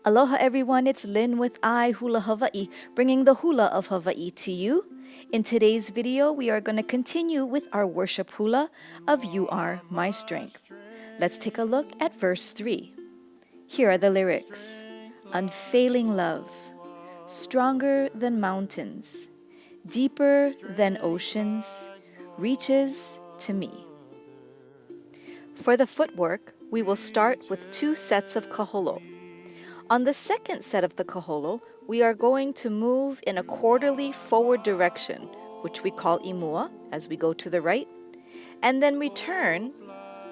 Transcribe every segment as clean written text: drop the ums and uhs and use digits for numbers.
Aloha everyone, it's Lynn with iHula Hawaii, bringing the hula of Hawaii to you. In today's video, we are going to continue with our worship hula of You Are My Strength. Let's take a look at verse 3. Here are the lyrics. Unfailing love, stronger than mountains, deeper than oceans, reaches to me. For the footwork, we will start with 2 sets of kaholo. On the second set of the kaholo, we are going to move in a quarterly forward direction, which we call imua, as we go to the right, and then return,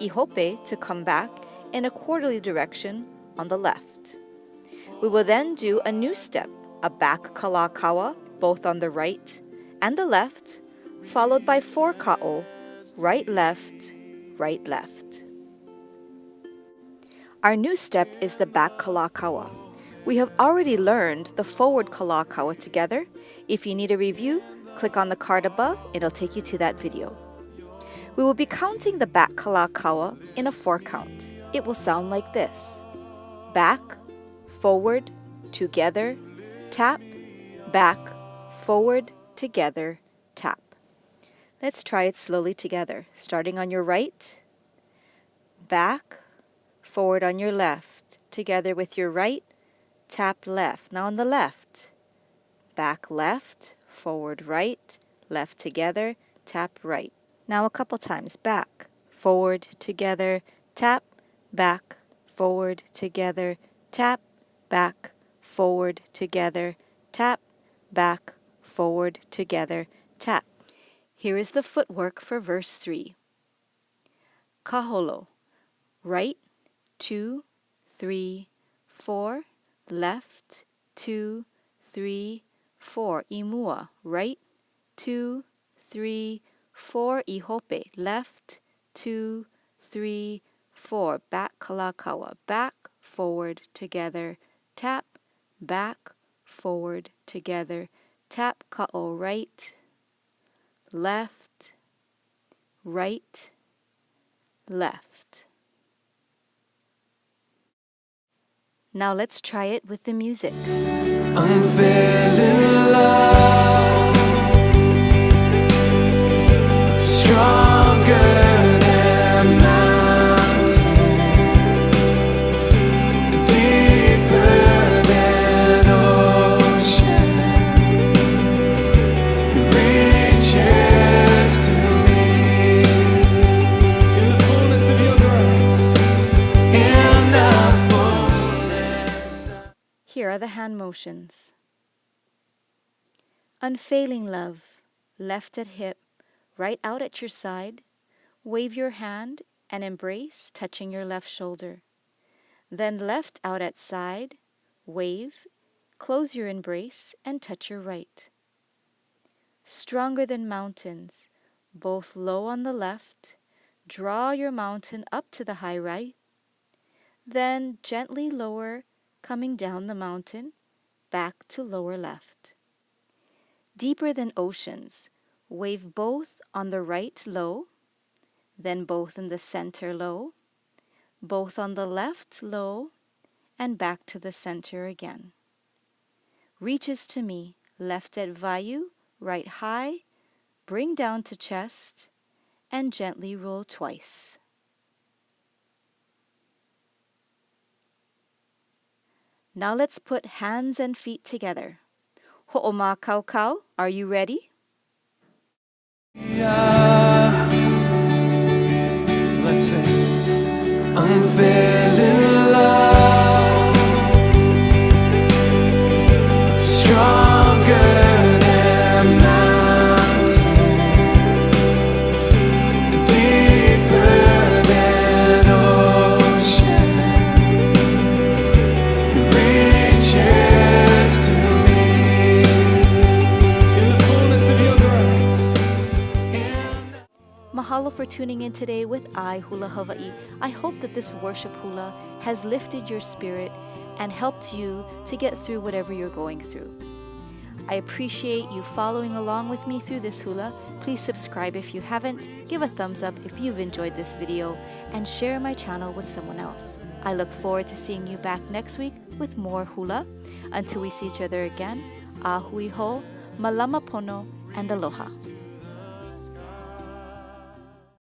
ihope, to come back in a quarterly direction on the left. We will then do a new step, a back kalakaua, both on the right and the left, followed by 4 ka'o, right, left, right, left. Our new step is the back kalakaua. We have already learned the forward kalakaua together. If you need a review, click on the card above. It'll take you to that video. We will be counting the back kalakaua in a 4 count. It will sound like this. Back, forward, together, tap, back, forward, together, tap. Let's try it slowly together. Starting on your right, back, forward on your left, together with your right, tap left. Now on the left, back left, forward right, left together, tap right. Now a couple times, back, forward, together, tap, back, forward, together, tap, back, forward, together, tap, back, forward, together, tap. Here is the footwork for verse 3. Kaholo, right, 2, 3, 4, left, 2, 3, 4, imua, right, 2, 3, 4, ihope, left, 2, 3, 4, back kalakaua, back, forward, together, tap, back, forward, together, tap ka'o, right, left, right, left. Now let's try it with the music. Unfailing love, stronger than mountains, deeper than oceans, reaches to me. In the fullness of your grace, in the Here are the hand motions. Unfailing love, left at hip, right out at your side. Wave your hand and embrace, touching your left shoulder. Then left out at side, wave, close your embrace and touch your right. Stronger than mountains, both low on the left. Draw your mountain up to the high right. Then gently lower, coming down the mountain, back to lower left. Deeper than oceans, wave both on the right low, then both in the center low, both on the left low, and back to the center again. Reaches to me, left at vayu, right high, bring down to chest, and gently roll twice. Now let's put hands and feet together. Ho'oma kau kau, are you ready? let's sing. Unfailing love, stronger than mountains, deeper than oceans, reaches to me. In the fullness of your grace. Mahalo for tuning in today with iHula Hawaii. I hope that this worship hula has lifted your spirit and helped you to get through whatever you're going through. I appreciate you following along with me through this hula. Please subscribe if you haven't, give a thumbs up if you've enjoyed this video, and share my channel with someone else. I look forward to seeing you back next week with more hula. Until we see each other again, a hui ho, malama pono, and aloha.